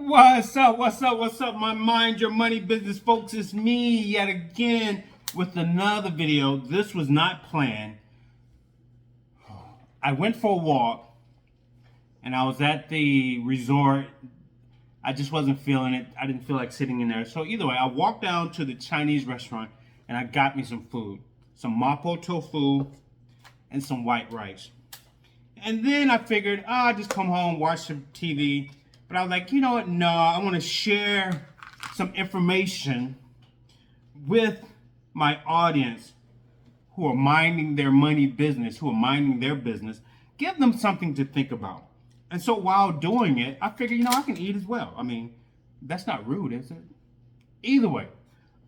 What's up? What's up? What's up, my Mind Your Money business folks? It's me yet again with another video. This was not planned. I went for a walk and I was at the resort. I just wasn't feeling it. I didn't feel like sitting in there. So either way, I walked down to the Chinese restaurant and I got me some food. Some mapo tofu and some white rice. And then I figured, I'll just come home, watch some TV. But I was like, you know what? No, I want to share some information with my audience who are minding their money business, who are minding their business. Give them something to think about. And so while doing it, I figured, I can eat as well. I mean, that's not rude, is it? Either way,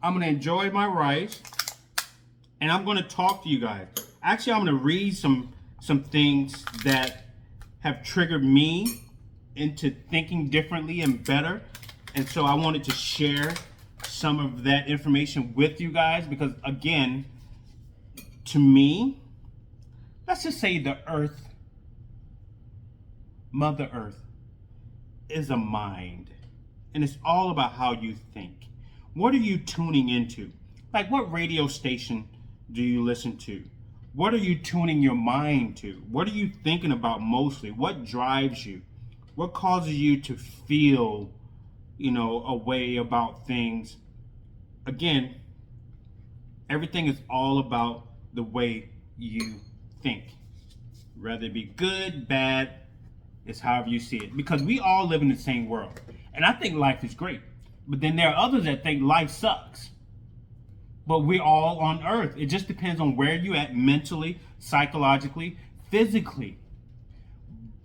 I'm going to enjoy my rice and I'm going to talk to you guys. Actually, I'm going to read some things that have triggered me into thinking differently and better. And so I wanted to share some of that information with you guys because, again, to me, let's just say the earth, Mother Earth, is a mind. And it's all about how you think. What are you tuning into? Like, what radio station do you listen to? What are you tuning your mind to? What are you thinking about mostly? What drives you? What causes you to feel, a way about things? Again, everything is all about the way you think. Whether it be good, bad, it's however you see it. Because we all live in the same world. And I think life is great. But then there are others that think life sucks. But we're all on earth. It just depends on where you're at mentally, psychologically, physically.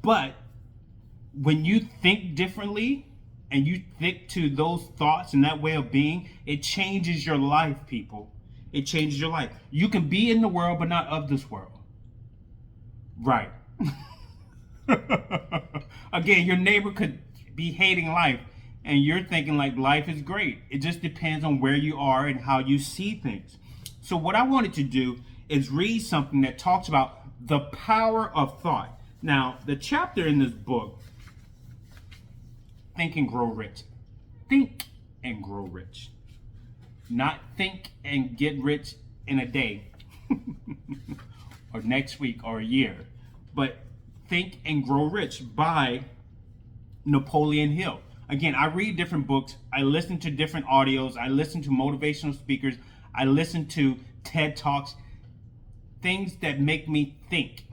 But when you think differently and you think to those thoughts and that way of being, it changes your life, people. It changes your life. You can be in the world, but not of this world. Right. Again, your neighbor could be hating life and you're thinking like life is great. It just depends on where you are and how you see things. So what I wanted to do is read something that talks about the power of thought. Now, the chapter in this book, Think and Grow Rich. Think and grow rich. Not think and get rich in a day or next week or a year, but Think and Grow Rich by Napoleon Hill. Again, I read different books. I listen to different audios. I listen to motivational speakers. I listen to TED Talks. Things that make me think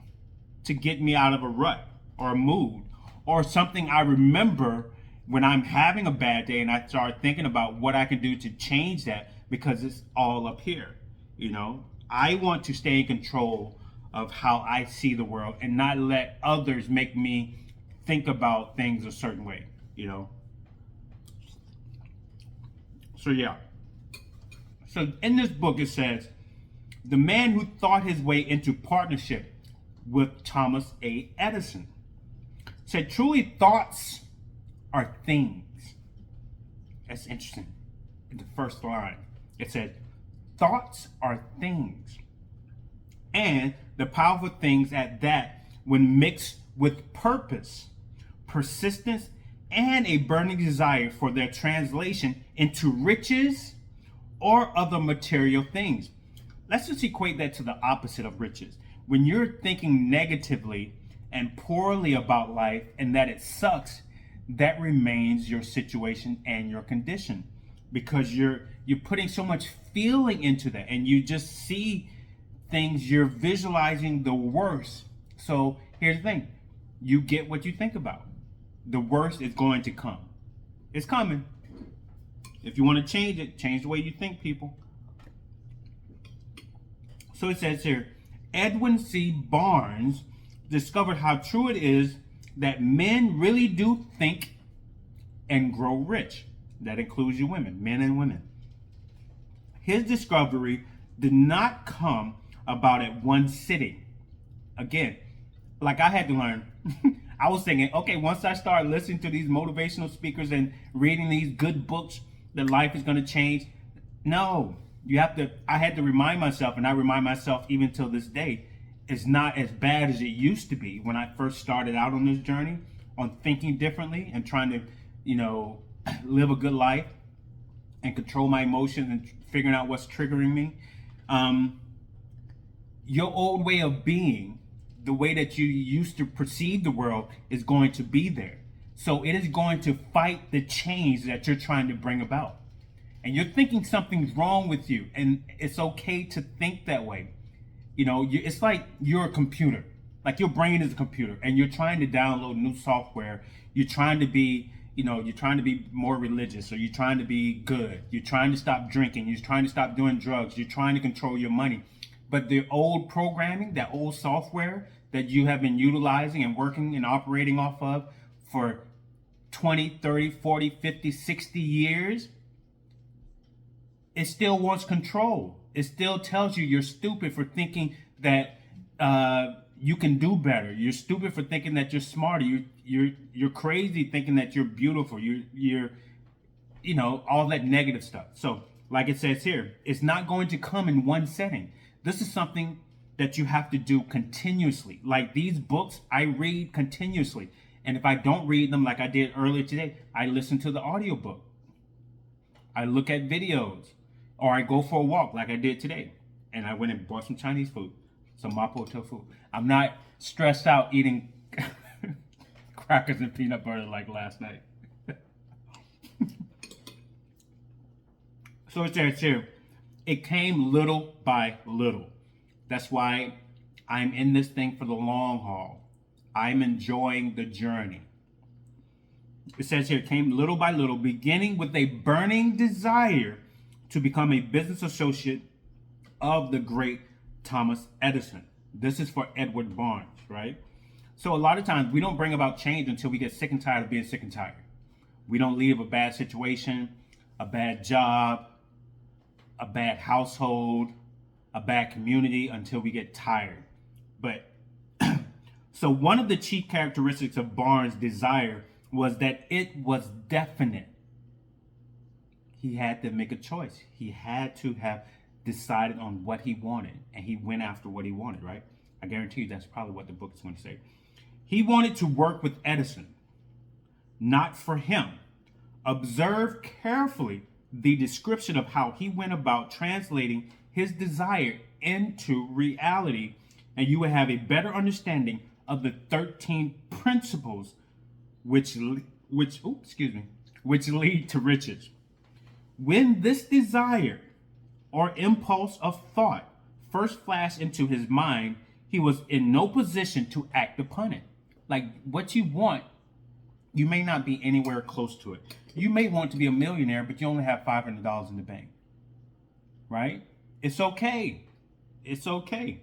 to get me out of a rut or a mood or something I remember when I'm having a bad day and I start thinking about what I can do to change that because it's all up here. I want to stay in control of how I see the world and not let others make me think about things a certain way, So yeah. So in this book it says, the man who thought his way into partnership with Thomas A. Edison said, truly thoughts are things. That's interesting. In the first line, it said, thoughts are things. And the powerful things at that, when mixed with purpose, persistence, and a burning desire for their translation into riches or other material things. Let's just equate that to the opposite of riches. When you're thinking negatively and poorly about life and that it sucks, that remains your situation and your condition because you're putting so much feeling into that and you just see things, you're visualizing the worst. So here's the thing, you get what you think about. The worst is going to come. It's coming. If you want to change it, change the way you think, people. So it says here, Edwin C. Barnes discovered how true it is that men really do think and grow rich. That includes you women, men and women. His discovery did not come about at one sitting. Again, like I had to learn. I was thinking, okay, once I start listening to these motivational speakers and reading these good books, that life is going to change. No, I had to remind myself, and I remind myself even till this day, it's not as bad as it used to be when I first started out on this journey on thinking differently and trying to live a good life and control my emotions and figuring out what's triggering me. Your old way of being, the way that you used to perceive the world, is going to be there. So it is going to fight the change that you're trying to bring about. And you're thinking something's wrong with you, and it's okay to think that way. It's like you're a computer. Like your brain is a computer, and you're trying to download new software. You're trying to be, more religious, or you're trying to be good. You're trying to stop drinking. You're trying to stop doing drugs. You're trying to control your money. But the old programming, that old software that you have been utilizing and working and operating off of for 20, 30, 40, 50, 60 years, it still wants control. It still tells you you're stupid for thinking that you can do better. You're stupid for thinking that you're smarter. You're crazy thinking that you're beautiful. You're all that negative stuff. So, like it says here, it's not going to come in one setting. This is something that you have to do continuously. Like these books, I read continuously. And if I don't read them like I did earlier today, I listen to the audiobook. I look at videos, or I go for a walk like I did today. And I went and bought some Chinese food, some mapo tofu. I'm not stressed out eating crackers and peanut butter like last night. So it says here, it came little by little. That's why I'm in this thing for the long haul. I'm enjoying the journey. It says here, it came little by little, beginning with a burning desire to become a business associate of the great Thomas Edison. This is for Edward Barnes, right? So a lot of times we don't bring about change until we get sick and tired of being sick and tired. We don't leave a bad situation, a bad job, a bad household, a bad community until we get tired. But so one of the chief characteristics of Barnes' desire was that it was definite. He had to make a choice. He had to have decided on what he wanted, and he went after what he wanted, right? I guarantee you that's probably what the book is going to say. He wanted to work with Edison, not for him. Observe carefully the description of how he went about translating his desire into reality, and you will have a better understanding of the 13 principles which lead to riches. When this desire or impulse of thought first flashed into his mind, he was in no position to act upon it. Like what you want, you may not be anywhere close to it. You may want to be a millionaire, but you only have $500 in the bank, right? It's okay. It's okay.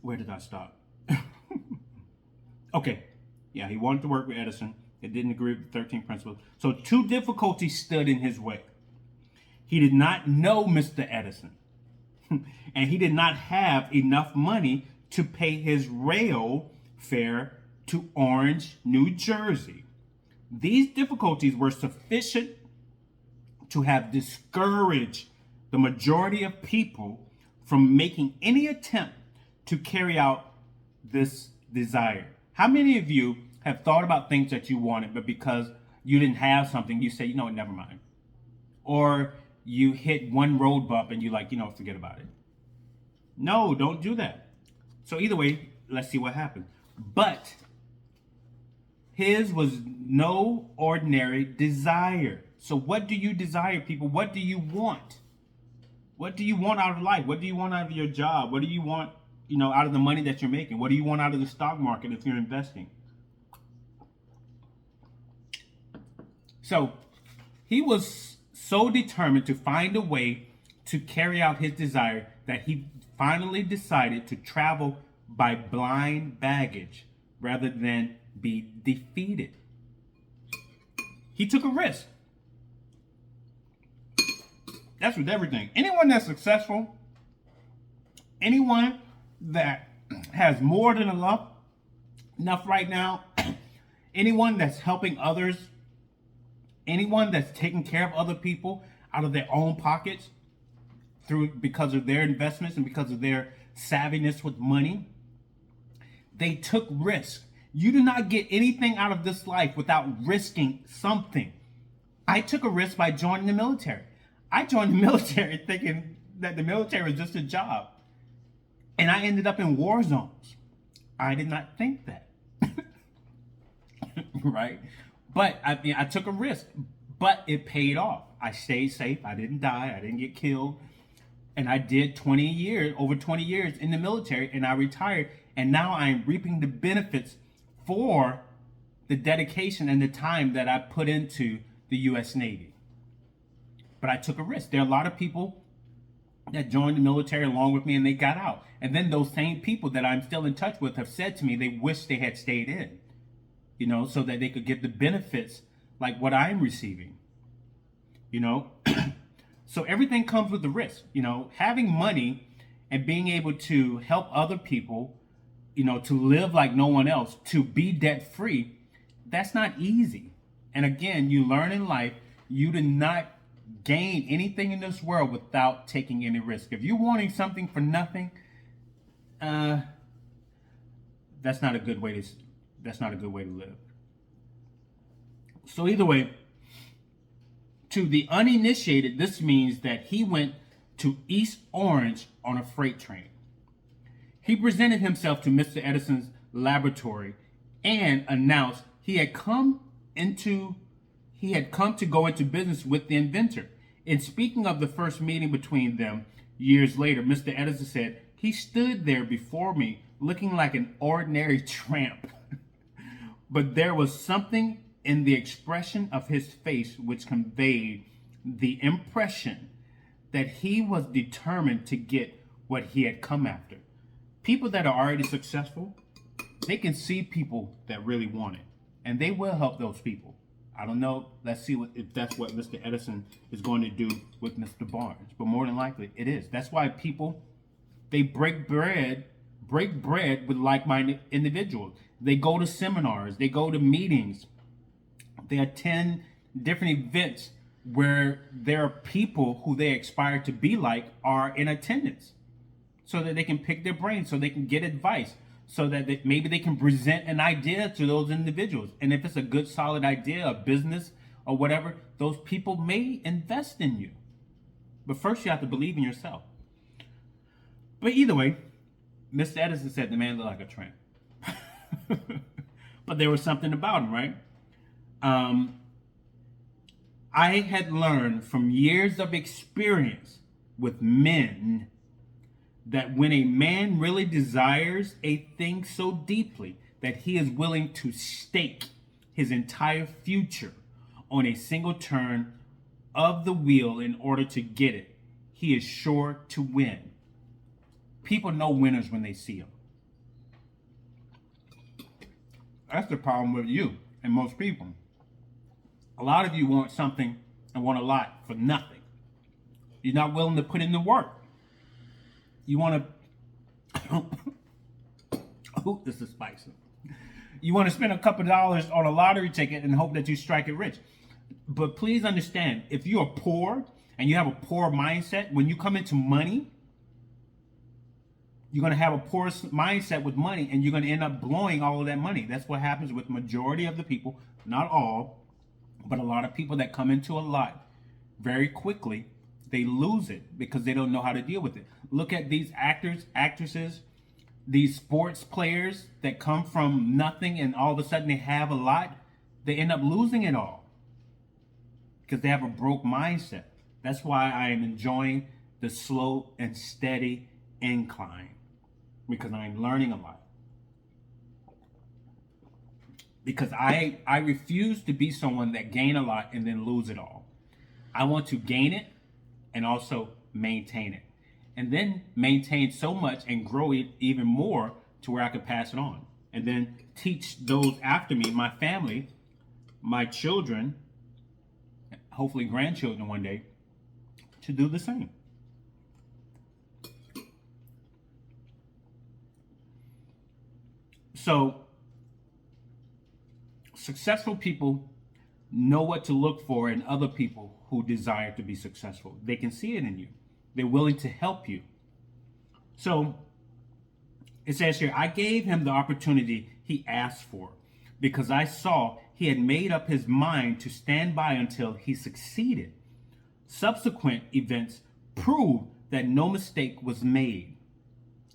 Where did I stop? Okay. Yeah, he wanted to work with Edison. It didn't agree with the 13 principles. So 2 difficulties stood in his way. He did not know Mr. Edison. And he did not have enough money to pay his rail fare to Orange, New Jersey. These difficulties were sufficient to have discouraged the majority of people from making any attempt to carry out this desire. How many of you have thought about things that you wanted, but because you didn't have something, you say, never mind. Or you hit one road bump and you forget about it. No, don't do that. So either way, let's see what happens. But his was no ordinary desire. So what do you desire, people? What do you want? What do you want out of life? What do you want out of your job? What do you want, out of the money that you're making? What do you want out of the stock market if you're investing? So he was so determined to find a way to carry out his desire that he finally decided to travel by blind baggage rather than be defeated. He took a risk. That's with everything. Anyone that's successful, anyone that has more than enough right now, anyone that's helping others, anyone that's taking care of other people out of their own pockets because of their investments and because of their savviness with money. They took risks. You do not get anything out of this life without risking something. I took a risk by joining the military. I joined the military thinking that the military was just a job. And I ended up in war zones. I did not think that. Right? But I took a risk. But it paid off. I stayed safe. I didn't die. I didn't get killed. And I did over 20 years in the military, and I retired. And now I'm reaping the benefits for the dedication and the time that I put into the U.S. Navy. But I took a risk. There are a lot of people that joined the military along with me and they got out. And then those same people that I'm still in touch with have said to me they wish they had stayed in, so that they could get the benefits like what I'm receiving, So everything comes with the risk, having money and being able to help other people, to live like no one else, to be debt free. That's not easy. And again, you learn in life, you do not gain anything in this world without taking any risk. If you're wanting something for nothing, that's not a good way to live. So either way, to the uninitiated, this means that he went to East Orange on a freight train. He presented himself to Mr. Edison's laboratory and announced he had come to go into business with the inventor. In speaking of the first meeting between them years later, Mr. Edison said, "He stood there before me looking like an ordinary tramp." But there was something in the expression of his face which conveyed the impression that he was determined to get what he had come after. People that are already successful, they can see people that really want it, and they will help those people. I don't know. Let's see if that's what Mr. Edison is going to do with Mr. Barnes, but more than likely it is. That's why people, they break bread with like-minded individuals. They go to seminars, they go to meetings, they attend different events where there are people who they aspire to be like are in attendance, so that they can pick their brains, so they can get advice, so that maybe they can present an idea to those individuals. And if it's a good, solid idea, a business or whatever, those people may invest in you. But first you have to believe in yourself. But either way, Mr. Edison said the man looked like a tramp. But there was something about him, right? I had learned from years of experience with men that when a man really desires a thing so deeply that he is willing to stake his entire future on a single turn of the wheel in order to get it, he is sure to win. People know winners when they see them. That's the problem with you and most people. A lot of you want something and want a lot for nothing. You're not willing to put in the work. You want to, oh, this is spicy. You want to spend a couple dollars on a lottery ticket and hope that you strike it rich. But please understand, if you are poor and you have a poor mindset, when you come into money, you're going to have a poor mindset with money, and you're going to end up blowing all of that money. That's what happens with majority of the people, not all, but a lot of people that come into a lot very quickly. They lose it because they don't know how to deal with it. Look at these actors, actresses, these sports players that come from nothing and all of a sudden they have a lot. They end up losing it all because they have a broke mindset. That's why I am enjoying the slow and steady incline, because I'm learning a lot. Because I refuse to be someone that gain a lot and then lose it all. I want to gain it and also maintain it, and then maintain so much and grow it even more to where I could pass it on, and then teach those after me, my family, my children, hopefully grandchildren one day, to do the same. So successful people know what to look for in other people who desire to be successful. They can see it in you. They're willing to help you. So It says here, I gave him the opportunity he asked for because I saw he had made up his mind to stand by until he succeeded. Subsequent events prove that no mistake was made.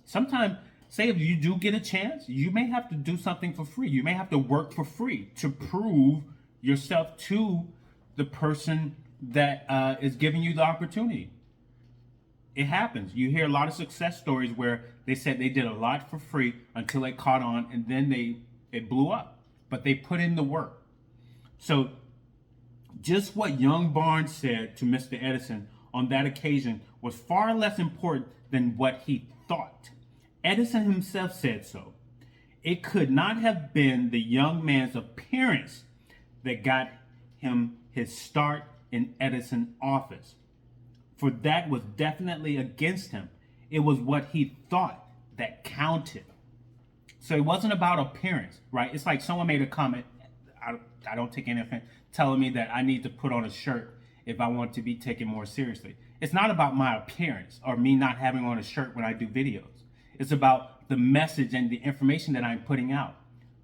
Sometimes, say if you do get a chance, you may have to do something for free. You may have to work for free to prove yourself to the person that is giving you the opportunity. It happens. You hear a lot of success stories where they said they did a lot for free until it caught on, and then it blew up. But they put in the work. So just what young Barnes said to Mr. Edison on that occasion was far less important than what he thought. Edison himself said so. It could not have been the young man's appearance that got him his start in Edison's office, for that was definitely against him. It was what he thought that counted. So it wasn't about appearance, right? It's like someone made a comment, I don't take any offense, telling me that I need to put on a shirt if I want to be taken more seriously. It's not about my appearance or me not having on a shirt when I do videos. It's about the message and the information that I'm putting out.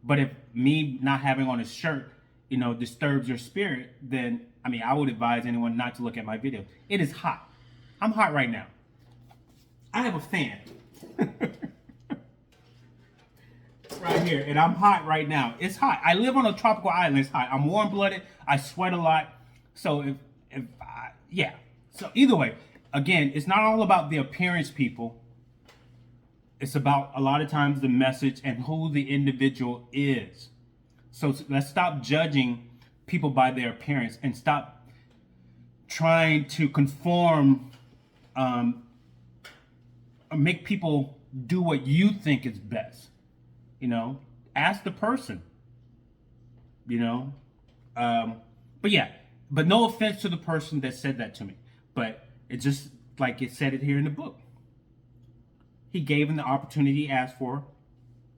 But if me not having on a shirt, disturbs your spirit, then, I would advise anyone not to look at my video. It is hot. I'm hot right now. I have a fan. Right here, and I'm hot right now. It's hot. I live on a tropical island. It's hot. I'm warm-blooded. I sweat a lot. So So either way, again, it's not all about the appearance, people. It's about a lot of times the message and who the individual is. So let's stop judging people by their appearance and stop trying to conform, make people do what you think is best. Ask the person, but no offense to the person that said that to me, but it's just like it said it here in the book. He gave him the opportunity he asked for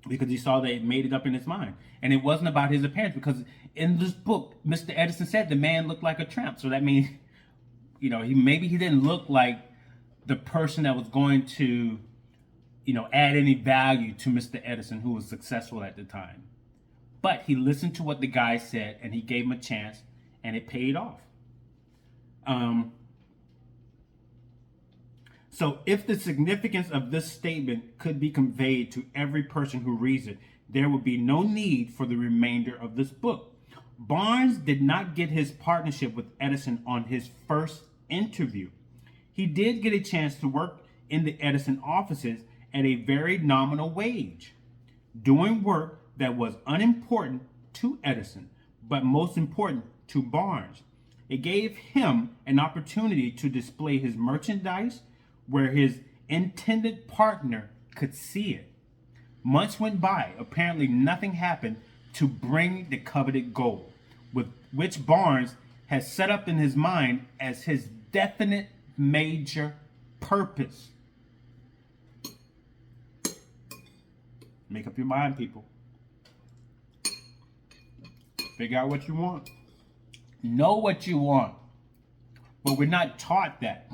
because he saw that it made it up in his mind. And it wasn't about his appearance, because in this book, Mr. Edison said the man looked like a tramp. So that means, he didn't look like the person that was going to, add any value to Mr. Edison, who was successful at the time. But he listened to what the guy said, and he gave him a chance, and it paid off. So if the significance of this statement could be conveyed to every person who reads it, there would be no need for the remainder of this book. Barnes did not get his partnership with Edison on his first interview. He did get a chance to work in the Edison offices at a very nominal wage, doing work that was unimportant to Edison, but most important to Barnes. It gave him an opportunity to display his merchandise where his intended partner could see it. Months went by. Apparently nothing happened to bring the coveted goal, with which Barnes has set up in his mind as his definite major purpose. Make up your mind, people. Figure out what you want. Know what you want. But we're not taught that.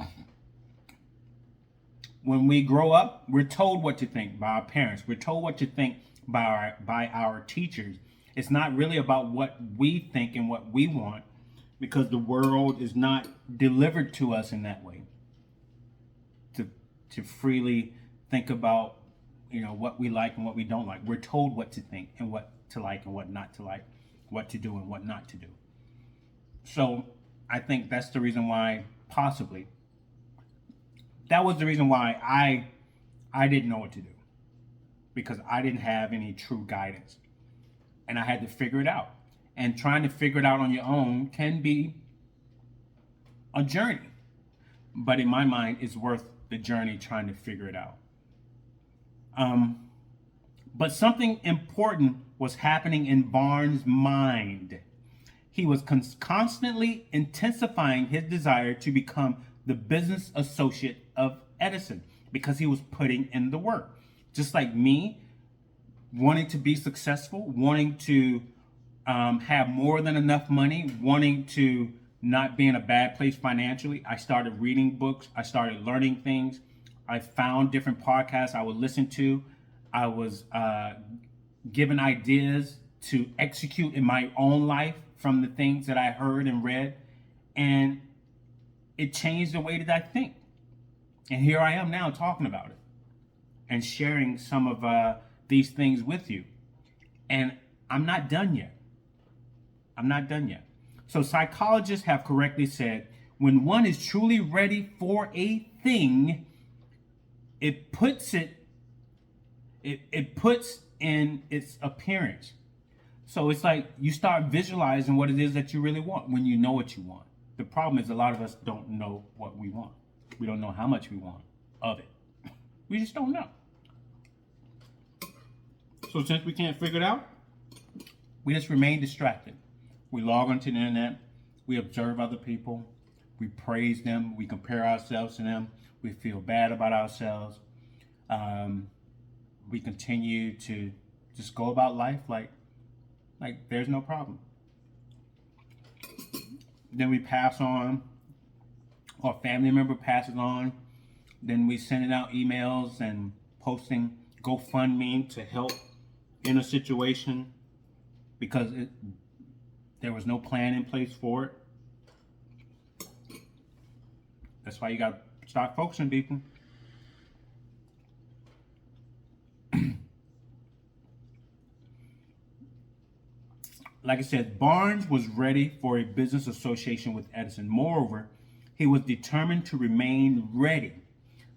When we grow up, we're told what to think by our parents. We're told what to think by our teachers. It's not really about what we think and what we want, because the world is not delivered to us in that way. To freely think about, what we like and what we don't like. We're told what to think and what to like and what not to like, what to do and what not to do. So I think that's the reason why, possibly, that was the reason why I didn't know what to do, because I didn't have any true guidance, and I had to figure it out. And trying to figure it out on your own can be a journey, but in my mind, it's worth the journey trying to figure it out. But something important was happening in Barnes' mind. He was constantly intensifying his desire to become the business associate of Edison, because he was putting in the work. Just like me, wanting to be successful, wanting to have more than enough money, wanting to not be in a bad place financially, I started reading books. I started learning things. I found different podcasts I would listen to I was given ideas to execute in my own life from the things that I heard and read, and it changed the way that I think. And here I am now talking about it and sharing some of these things with you. And I'm not done yet. I'm not done yet. So psychologists have correctly said when one is truly ready for a thing, it puts in its appearance. So it's like you start visualizing what it is that you really want when you know what you want. The problem is a lot of us don't know what we want. We don't know how much we want of it. We just don't know. So since we can't figure it out, we just remain distracted. We log onto the internet, we observe other people, we praise them, we compare ourselves to them, we feel bad about ourselves. We continue to just go about life like there's no problem. Then we pass on, or a family member passes on, then we sending out emails and posting GoFundMe to help in a situation because there was no plan in place for it. That's why you got to start focusing, people. Like I said, Barnes was ready for a business association with Edison. Moreover, he was determined to remain ready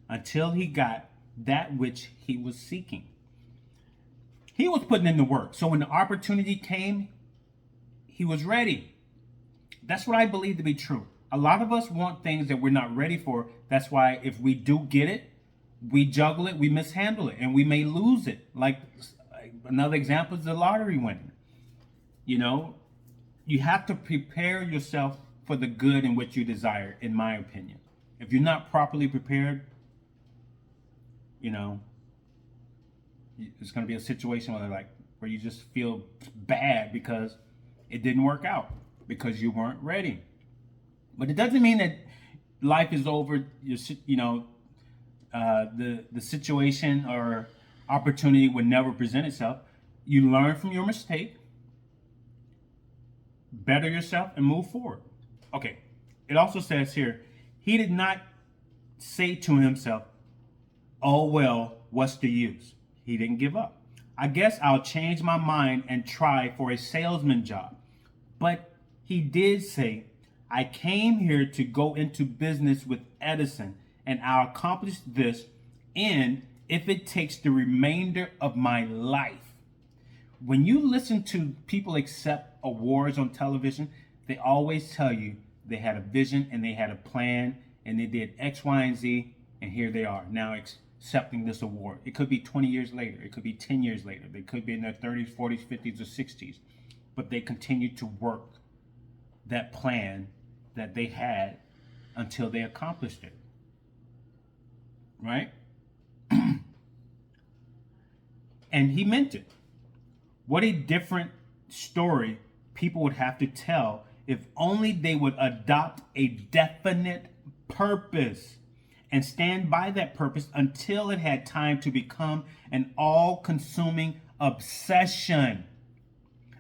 until he got that which he was seeking. He was putting in the work. So when the opportunity came, he was ready. That's what I believe to be true. A lot of us want things that we're not ready for. That's why if we do get it, we juggle it, we mishandle it, and we may lose it. Like another example is the lottery winning. You know, you have to prepare yourself for the good in which you desire, in my opinion. If you're not properly prepared, you know, it's going to be a situation where you just feel bad because it didn't work out, because you weren't ready. But it doesn't mean that life is over. The situation or opportunity would never present itself. You learn from your mistake, better yourself, and move forward. Okay, it also says here, he did not say to himself, oh, well, what's the use? He didn't give up. I guess I'll change my mind and try for a salesman job. But he did say, I came here to go into business with Edison, and I'll accomplish this, and if it takes the remainder of my life. When you listen to people accept awards on television, they always tell you they had a vision and they had a plan and they did X, Y, and Z, and here they are now accepting this award. It could be 20 years later. It could be 10 years later. They could be in their 30s, 40s, 50s, or 60s. But they continue to work that plan that they had until they accomplished it. Right? And he meant it. What a different story people would have to tell if only they would adopt a definite purpose and stand by that purpose until it had time to become an all-consuming obsession.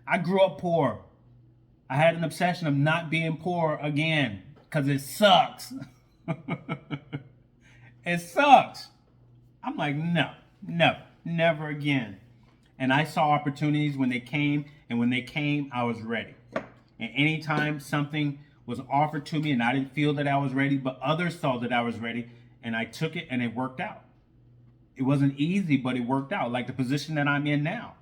I grew up poor. I had an obsession of not being poor again because it sucks. It sucks. I'm like, no, never again. And I saw opportunities when they came, and when they came, I was ready. And anytime something was offered to me and I didn't feel that I was ready, but others saw that I was ready, and I took it and it worked out. It wasn't easy, but it worked out. Like the position that I'm in now.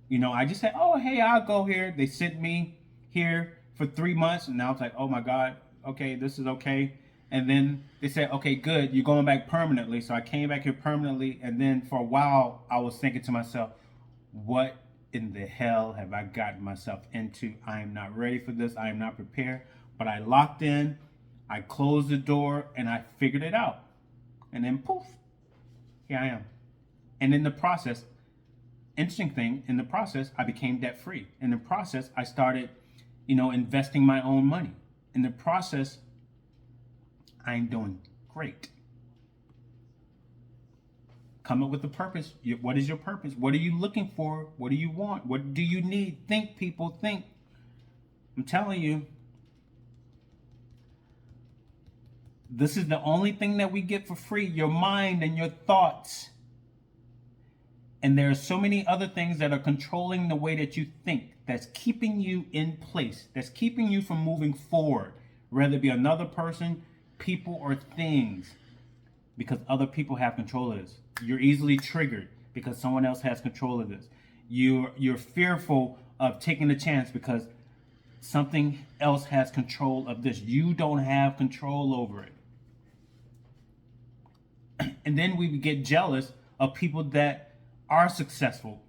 You know, I just said, oh, hey, I'll go here. They sent me here for 3 months, and now it's like, oh my God, okay, this is okay. And then they said, okay, good, you're going back permanently. So I came back here permanently, and then for a while, I was thinking to myself, what in the hell have I gotten myself into? I am not ready for this. I am not prepared. But I locked in, I closed the door, and I figured it out. And then poof, here I am. And in the process, interesting thing, in the process, I became debt free. In the process, I started, investing my own money. In the process, I'm doing great. Come up with a purpose. What is your purpose? What are you looking for? What do you want? What do you need? Think, people, think. I'm telling you, this is the only thing that we get for free, your mind and your thoughts. And there are so many other things that are controlling the way that you think, that's keeping you in place, that's keeping you from moving forward, whether it be another person, people, or things, because other people have control of this. You're easily triggered because someone else has control of this. You're fearful of taking a chance because something else has control of this. You don't have control over it. And then we get jealous of people that are successful.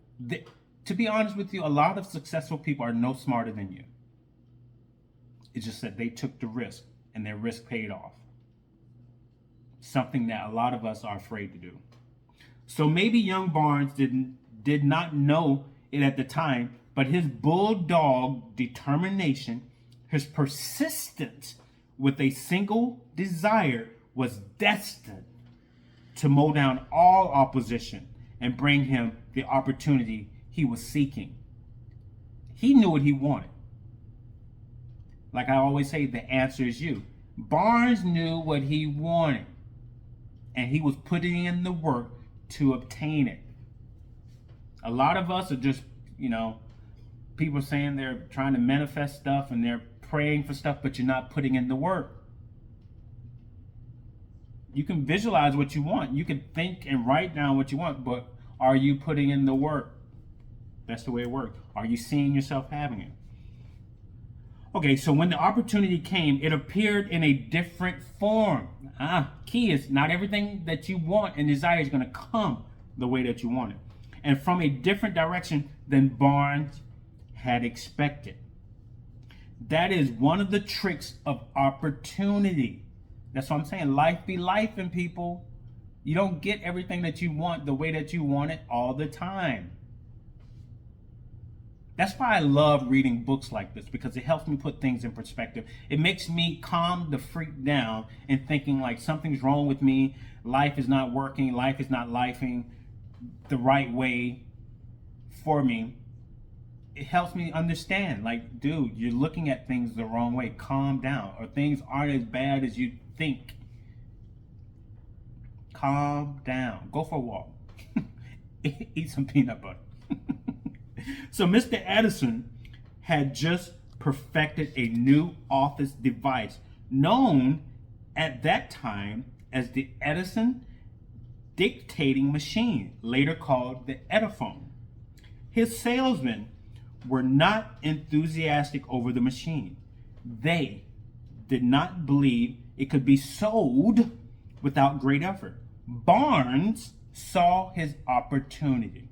To be honest with you, a lot of successful people are no smarter than you. It's just that they took the risk and their risk paid off. Something that a lot of us are afraid to do. So maybe young Barnes did not know it at the time, but his bulldog determination, his persistence with a single desire was destined to mow down all opposition and bring him the opportunity he was seeking. He knew what he wanted. Like I always say, the answer is you. Barnes knew what he wanted, and he was putting in the work to obtain it. A lot of us are just, people saying they're trying to manifest stuff and they're praying for stuff, but you're not putting in the work. You can visualize what you want. You can think and write down what you want, but are you putting in the work? That's the way it works. Are you seeing yourself having it? Okay, so when the opportunity came, it appeared in a different form. Key is not everything that you want and desire is going to come the way that you want it. And from a different direction than Barnes had expected. That is one of the tricks of opportunity. That's what I'm saying. Life be life, and people. You don't get everything that you want the way that you want it all the time. That's why I love reading books like this, because it helps me put things in perspective. It makes me calm the freak down and thinking like something's wrong with me. Life is not working. Life is not lifing the right way for me. It helps me understand, like, dude, you're looking at things the wrong way. Calm down, or things aren't as bad as you think. Calm down. Go for a walk. Eat some peanut butter. So Mr. Edison had just perfected a new office device known at that time as the Edison dictating machine, later called the Ediphone. His salesmen were not enthusiastic over the machine. They did not believe it could be sold without great effort. Barnes saw his opportunity.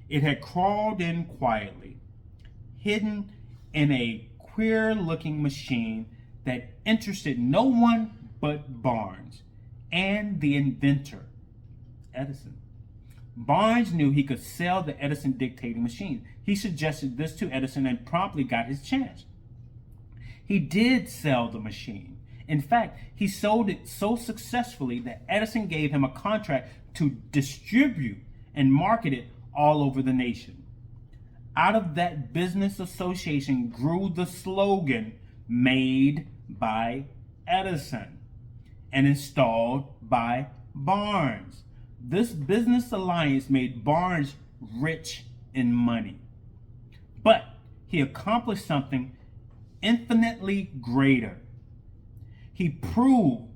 It had crawled in quietly, hidden in a queer-looking machine that interested no one but Barnes and the inventor, Edison. Barnes knew he could sell the Edison dictating machine. He suggested this to Edison and promptly got his chance. He did sell the machine. In fact, he sold it so successfully that Edison gave him a contract to distribute and market it all over the nation. Out of that business association grew the slogan, "Made by Edison," and installed by Barnes. This business alliance made Barnes rich in money. But he accomplished something infinitely greater. He proved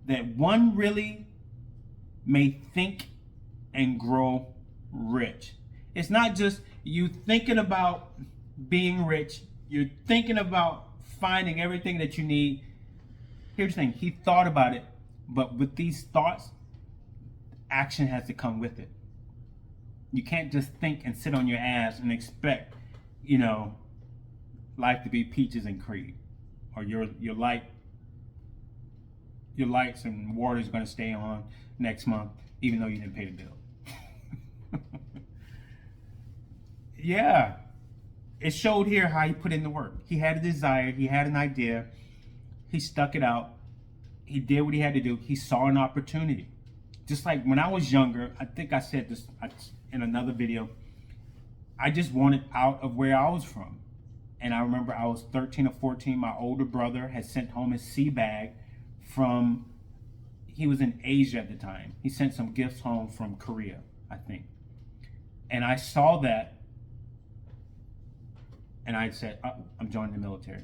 that one really may think and grow rich. It's not just you thinking about being rich. You're thinking about finding everything that you need. Here's the thing. He thought about it, but with these thoughts, action has to come with it. You can't just think and sit on your ass and expect, life to be peaches and cream, or your lights and water is going to stay on next month, even though you didn't pay the bill. Yeah, it showed here how he put in the work. He had a desire, he had an idea, he stuck it out, he did what he had to do. He saw an opportunity. Just like when I was younger, I think I said this in another video, I just wanted out of where I was from. And I remember I was 13 or 14. My older brother had sent home his sea bag from, he was in Asia at the time. He sent some gifts home from Korea, I think. And I saw that, and I said, oh, I'm joining the military.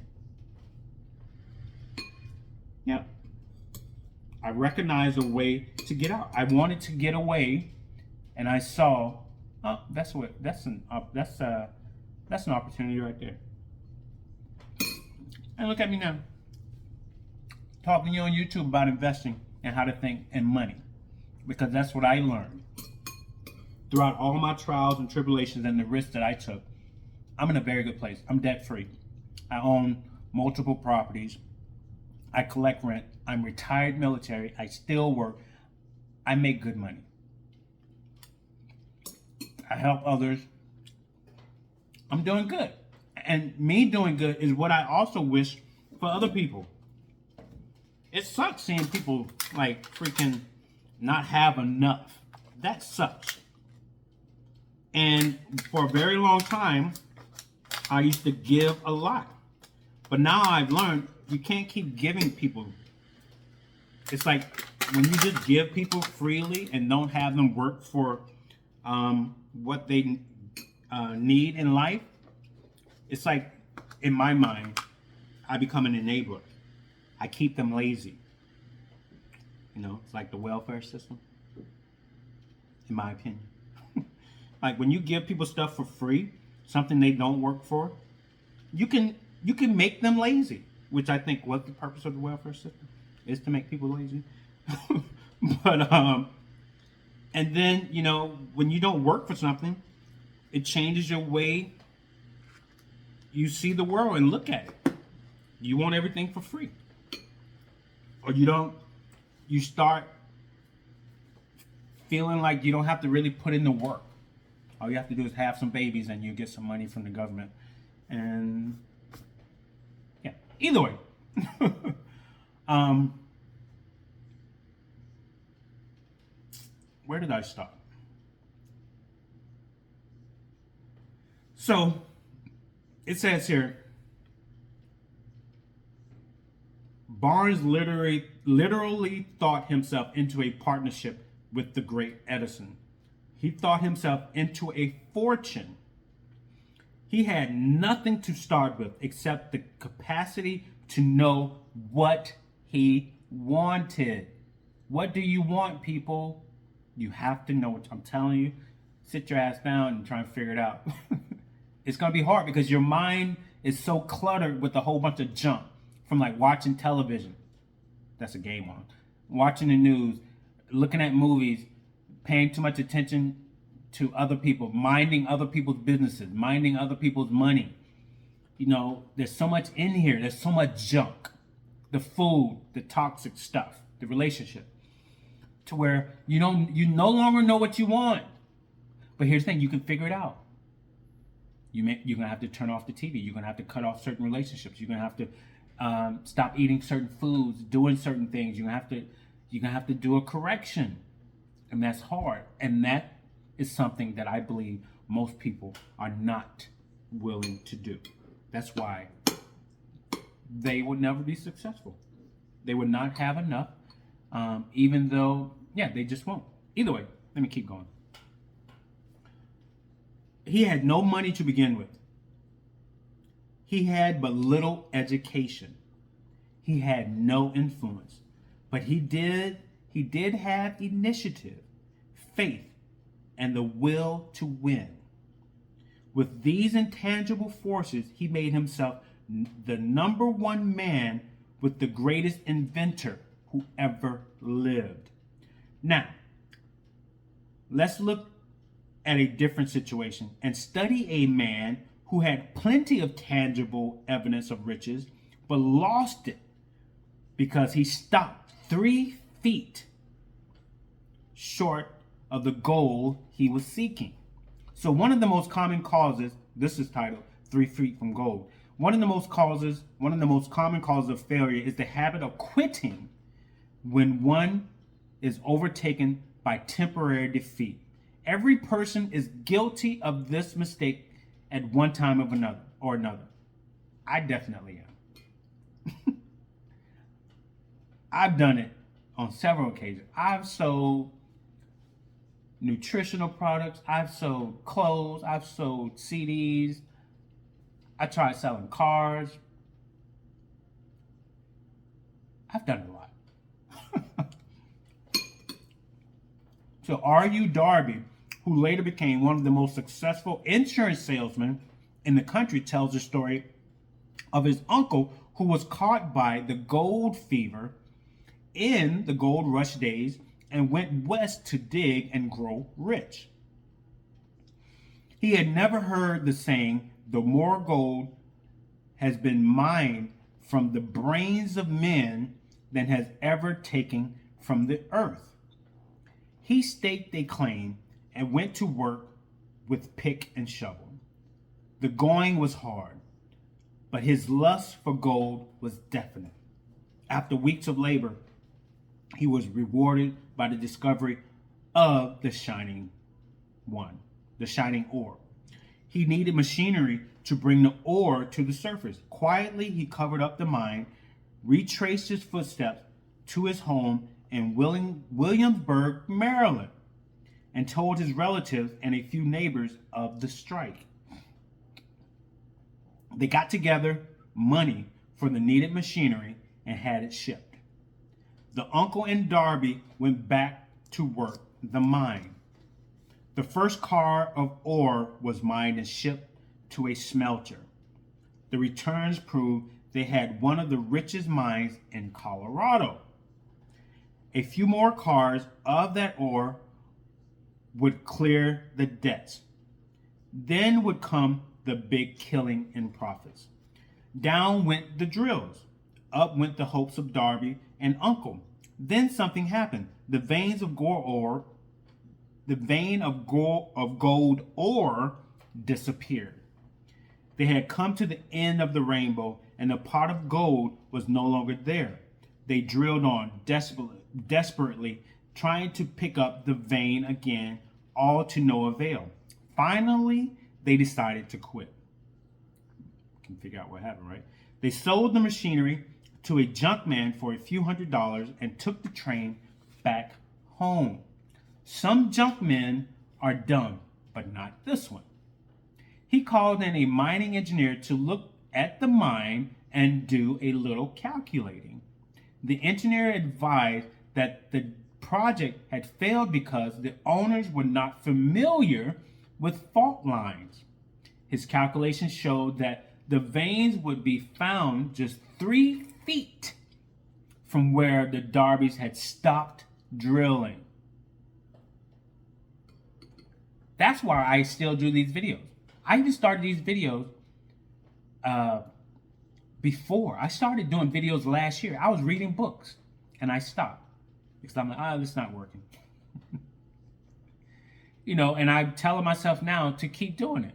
Yeah. I recognized a way to get out. I wanted to get away, and I saw, oh, that's an opportunity right there. And look at me now, talking to you on YouTube about investing and how to think in money, because that's what I learned throughout all my trials and tribulations and the risks that I took. I'm in a very good place. I'm debt free. I own multiple properties. I collect rent. I'm retired military. I still work. I make good money. I help others. I'm doing good. And me doing good is what I also wish for other people. It sucks seeing people like freaking not have enough. That sucks. And for a very long time, I used to give a lot. But now I've learned you can't keep giving people. It's like when you just give people freely and don't have them work for what they need in life, it's like, in my mind, I become an enabler. I keep them lazy. You know, it's like the welfare system, in my opinion. Like when you give people stuff for free, something they don't work for, you can make them lazy, which I think was the purpose of the welfare system, is to make people lazy. But and then, you know, when you don't work for something, it changes your way you see the world and look at it. You want everything for free, or you start feeling like you don't have to really put in the work. All you have to do is have some babies and you get some money from the government. And yeah, either way. Where did I stop? So it says here, Barnes literally thought himself into a partnership with the great Edison. He thought himself into a fortune. He had nothing to start with except the capacity to know what he wanted. What do you want, people? You have to know what I'm telling you. Sit your ass down and try and figure it out. It's going to be hard because your mind is so cluttered with a whole bunch of junk from like watching television. That's a game on. Watching the news, looking at movies, paying too much attention to other people, minding other people's businesses, minding other people's money. You know, there's so much in here. There's so much junk. The food, the toxic stuff, the relationship. To where you no longer know what you want. But here's the thing, you can figure it out. You're going to have to turn off the TV. You're going to have to cut off certain relationships. You're going to have to stop eating certain foods, doing certain things. You're going to have to do a correction. And that's hard. And that is something that I believe most people are not willing to do. That's why they would never be successful. They would not have enough, even though, yeah, they just won't. Either way, let me keep going. He had no money to begin with. He had but little education. He had no influence. But he did have initiative, faith, and the will to win. With these intangible forces, he made himself the number one man with the greatest inventor who ever lived. Now, let's look at a different situation and study a man who had plenty of tangible evidence of riches, but lost it because he stopped 3 feet short of the goal he was seeking. So one of the most common causes, this is titled 3 Feet from Gold. One of the most common causes of failure is the habit of quitting when one is overtaken by temporary defeat. Every person is guilty of this mistake at one time or another. I definitely am. I've done it on several occasions. I've sold nutritional products, I've sold clothes, I've sold CDs, I tried selling cars. I've done a lot. So R.U. Darby, who later became one of the most successful insurance salesmen in the country, tells the story of his uncle who was caught by the gold fever in the gold rush days and went west to dig and grow rich. He had never heard the saying, the more gold has been mined from the brains of men than has ever taken from the earth. He staked a claim and went to work with pick and shovel. The going was hard, but his lust for gold was definite. After weeks of labor, he was rewarded by the discovery of the shining ore. He needed machinery to bring the ore to the surface. Quietly, he covered up the mine, retraced his footsteps to his home in Williamsburg, Maryland, and told his relatives and a few neighbors of the strike. They got together money for the needed machinery and had it shipped. The uncle and Darby went back to work the mine. The first car of ore was mined and shipped to a smelter. The returns proved they had one of the richest mines in Colorado. A few more cars of that ore would clear the debts. Then would come the big killing in profits. Down went the drills. Up went the hopes of Darby and uncle. Then something happened. The vein of gold ore disappeared. They had come to the end of the rainbow, and the pot of gold was no longer there. They drilled on desperately, trying to pick up the vein again, all to no avail. Finally, they decided to quit. You can figure out what happened, right? They sold the machinery to a junk man for a few $100s and took the train back home. Some junk men are dumb, but not this one. He called in a mining engineer to look at the mine and do a little calculating. The engineer advised that the project had failed because the owners were not familiar with fault lines. His calculations showed that the veins would be found just 3 feet from where the Darbys had stopped drilling. That's why I still do these videos. I even started these videos before. I started doing videos last year. I was reading books and I stopped because I'm like, this is not working. And I'm telling myself now to keep doing it.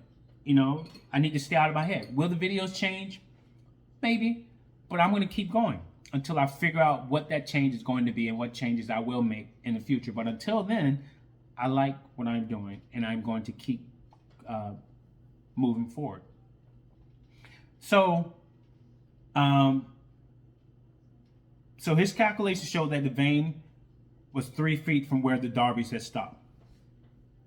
I need to stay out of my head. Will the videos change? Maybe, but I'm going to keep going until I figure out what that change is going to be and what changes I will make in the future. But until then, I like what I'm doing, and I'm going to keep moving forward. So his calculations showed that the vein was 3 feet from where the Darbys had stopped.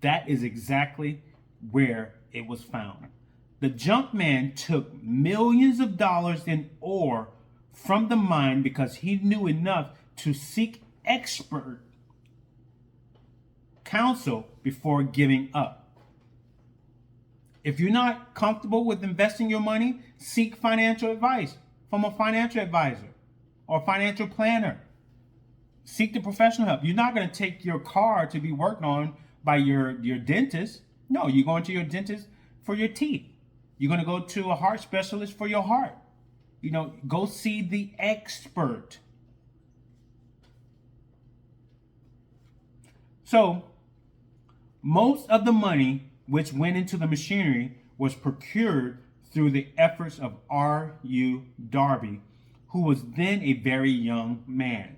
That is exactly where it was found. The junk man took millions of dollars in ore from the mine because he knew enough to seek expert counsel before giving up. If you're not comfortable with investing your money, seek financial advice from a financial advisor or financial planner. Seek the professional help. You're not going to take your car to be worked on by your dentist. No, you're going to your dentist for your teeth. You're going to go to a heart specialist for your heart. Go see the expert. So, most of the money which went into the machinery was procured through the efforts of R.U. Darby, who was then a very young man.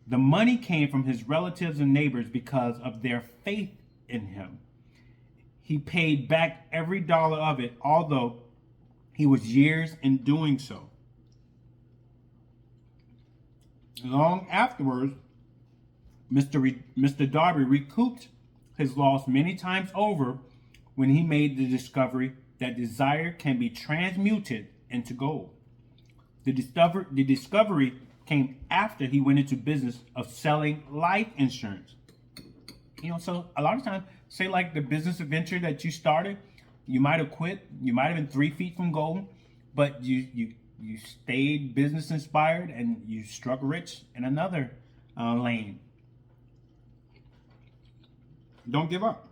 The money came from his relatives and neighbors because of their faith in him. He paid back every dollar of it, although he was years in doing so. Long afterwards, Mr. Darby recouped his loss many times over when he made the discovery that desire can be transmuted into gold. The discovery came after he went into business of selling life insurance. So a lot of times, say like the business adventure that you started, you might have quit, you might have been 3 feet from gold, but you stayed business inspired and you struck rich in another lane. Don't give up.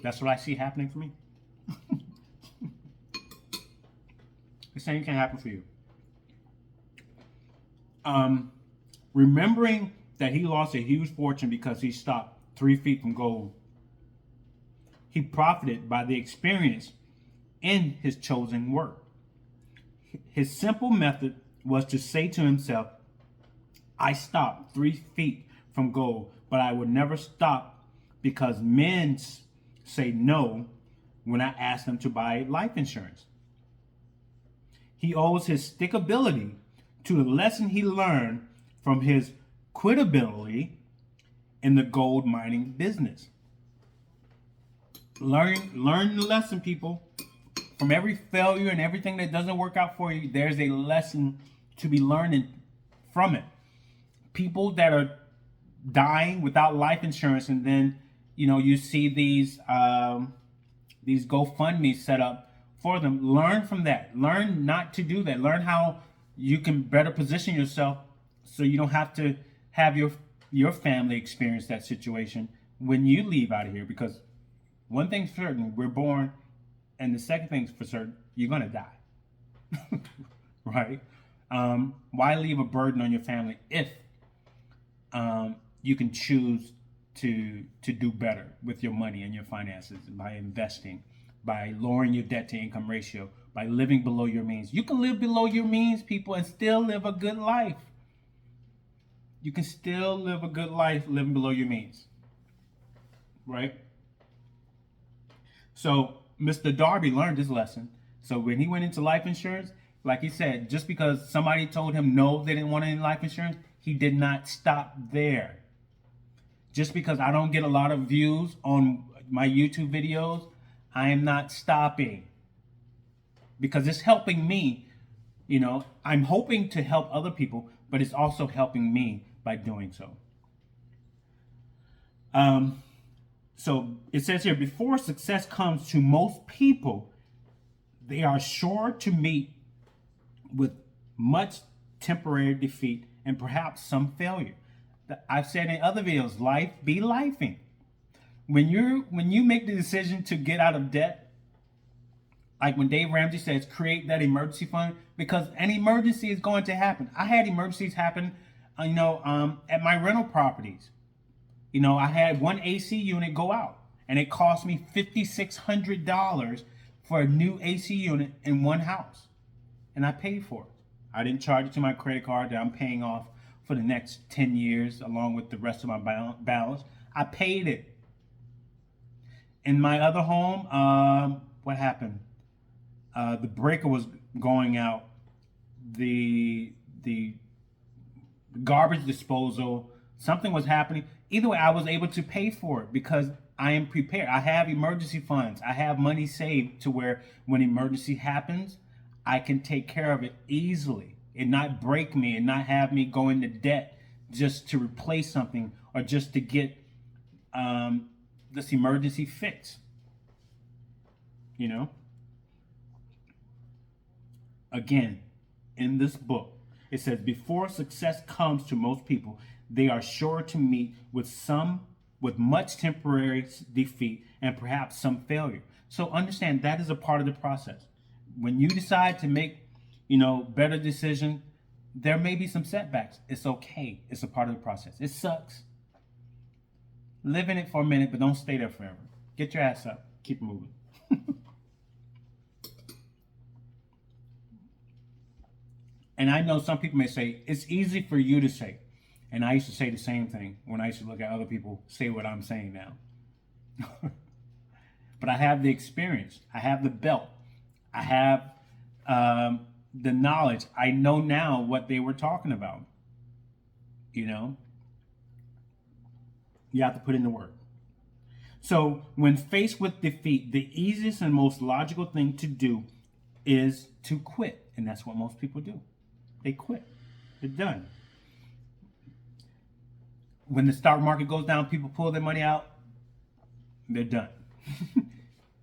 That's what I see happening for me. The same can happen for you. Remembering that he lost a huge fortune because he stopped 3 feet from gold, he profited by the experience in his chosen work. His simple method was to say to himself, I stopped 3 feet from gold, but I would never stop because men say no when I ask them to buy life insurance. He owes his stickability to the lesson he learned from his quitability in the gold mining business. Learn the lesson, people. From every failure and everything that doesn't work out for you, there's a lesson to be learned from it. People that are dying without life insurance, and then you see these GoFundMe set up for them. Learn from that. Learn not to do that. Learn how you can better position yourself so you don't have to have your family experience that situation when you leave out of here. Because one thing's certain, we're born, and the second thing's for certain, you're gonna die. Right? Why leave a burden on your family if you can choose to do better with your money and your finances by investing, by lowering your debt to income ratio, by living below your means? You can live below your means, people, and still live a good life. You can still live a good life living below your means. Right? So Mr. Darby learned his lesson. So when he went into life insurance, like he said, just because somebody told him no, they didn't want any life insurance, he did not stop there. Just because I don't get a lot of views on my YouTube videos, I am not stopping. Because it's helping me. I'm hoping to help other people, but it's also helping me by doing so. So it says here, before success comes to most people, they are sure to meet with much temporary defeat and perhaps some failure. I've said in other videos, life be lifing. When you make the decision to get out of debt, like when Dave Ramsey says, create that emergency fund, because an emergency is going to happen. I had emergencies happen, at my rental properties. I had one AC unit go out, and it cost me $5,600 for a new AC unit in one house, and I paid for it. I didn't charge it to my credit card that I'm paying off for the next 10 years, along with the rest of my balance. I paid it. In my other home, what happened? The breaker was going out. The garbage disposal, something was happening. Either way, I was able to pay for it because I am prepared. I have emergency funds. I have money saved to where when emergency happens, I can take care of it easily and not break me and not have me go into debt just to replace something or just to get this emergency fix. Again, in this book, it says, before success comes to most people, they are sure to meet with much temporary defeat and perhaps some failure. So understand that is a part of the process. When you decide to make, better decision, there may be some setbacks. It's okay. It's a part of the process. It sucks. Live in it for a minute, but don't stay there forever. Get your ass up. Keep moving. And I know some people may say, it's easy for you to say. And I used to say the same thing when I used to look at other people say what I'm saying now. But I have the experience. I have the belt. I have the knowledge. I know now what they were talking about. You know? You have to put in the work. So when faced with defeat, the easiest and most logical thing to do is to quit. And that's what most people do. They quit. They're done. When the stock market goes down, people pull their money out. They're done.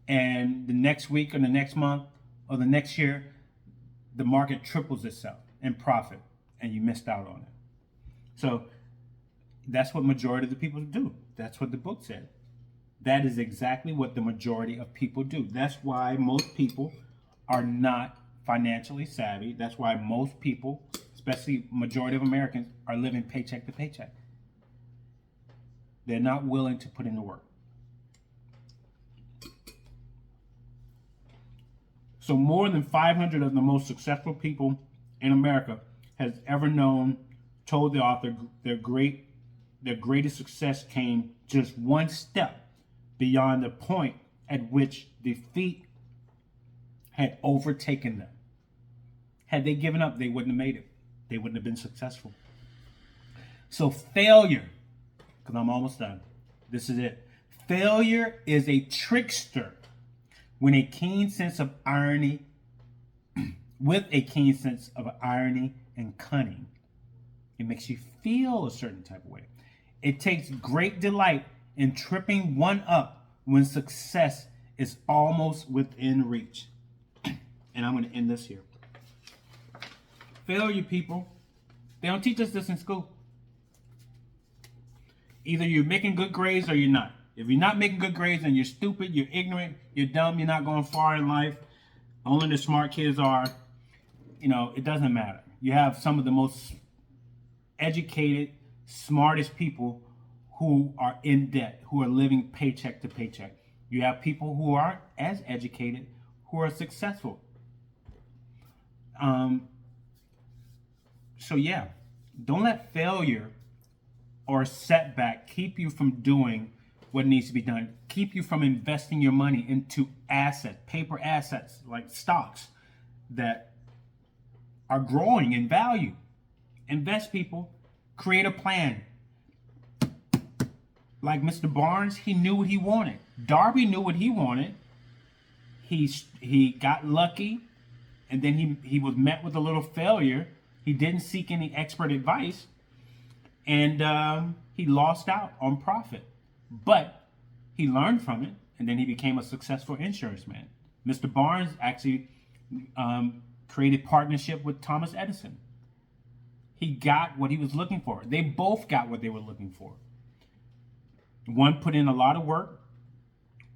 And the next week or the next month or the next year, the market triples itself in profit, and you missed out on it. So that's what majority of the people do. That's what the book said. That is exactly what the majority of people do. That's why most people are not financially savvy. That's why most people, especially majority of Americans, are living paycheck to paycheck. They're not willing to put in the work. So more than 500 of the most successful people in America has ever known told the author their greatest success came just one step beyond the point at which defeat had overtaken them. Had they given up, they wouldn't have made it. They wouldn't have been successful. So failure, because I'm almost done. This is it. Failure is a trickster with a keen sense of irony and cunning. It makes you feel a certain type of way. It takes great delight in tripping one up when success is almost within reach. And I'm going to end this here. Failure, people, they don't teach us this in school. Either you're making good grades or you're not. If you're not making good grades, then you're stupid, you're ignorant, you're dumb, you're not going far in life. Only the smart kids are. You know, it doesn't matter. You have some of the most educated, smartest people who are in debt, who are living paycheck to paycheck. You have people who aren't as educated, who are successful. So yeah, don't let failure or setback keep you from doing what needs to be done. Keep you from investing your money into assets, paper assets like stocks that are growing in value. Invest, people. Create a plan. Like Mr. Barnes, he knew what he wanted. Darby knew what he wanted. He got lucky, and then he was met with a little failure. He didn't seek any expert advice, and he lost out on profit. But he learned from it, and then he became a successful insurance man. Mr. Barnes actually created partnership with Thomas Edison. He got what he was looking for. They both got what they were looking for. One put in a lot of work.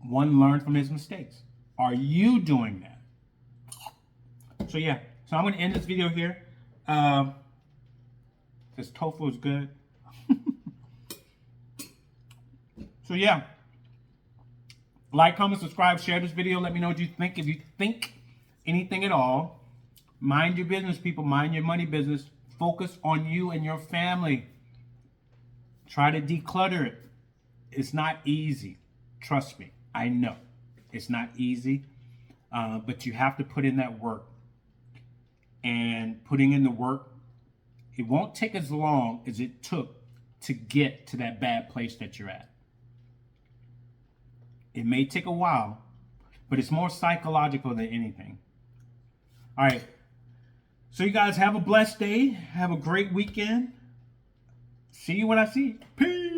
One learned from his mistakes. Are you doing that? So yeah, so I'm going to end this video here. This tofu is good. So yeah, like, comment, subscribe, share this video. Let me know what you think. If you think anything at all, mind your business, people. Mind your money business. Focus on you and your family. Try to declutter it. It's not easy. Trust me. I know. It's not easy. But you have to put in that work. And putting in the work, it won't take as long as it took to get to that bad place that you're at. It may take a while, but it's more psychological than anything. All right. So you guys have a blessed day. Have a great weekend. See you when I see you. Peace.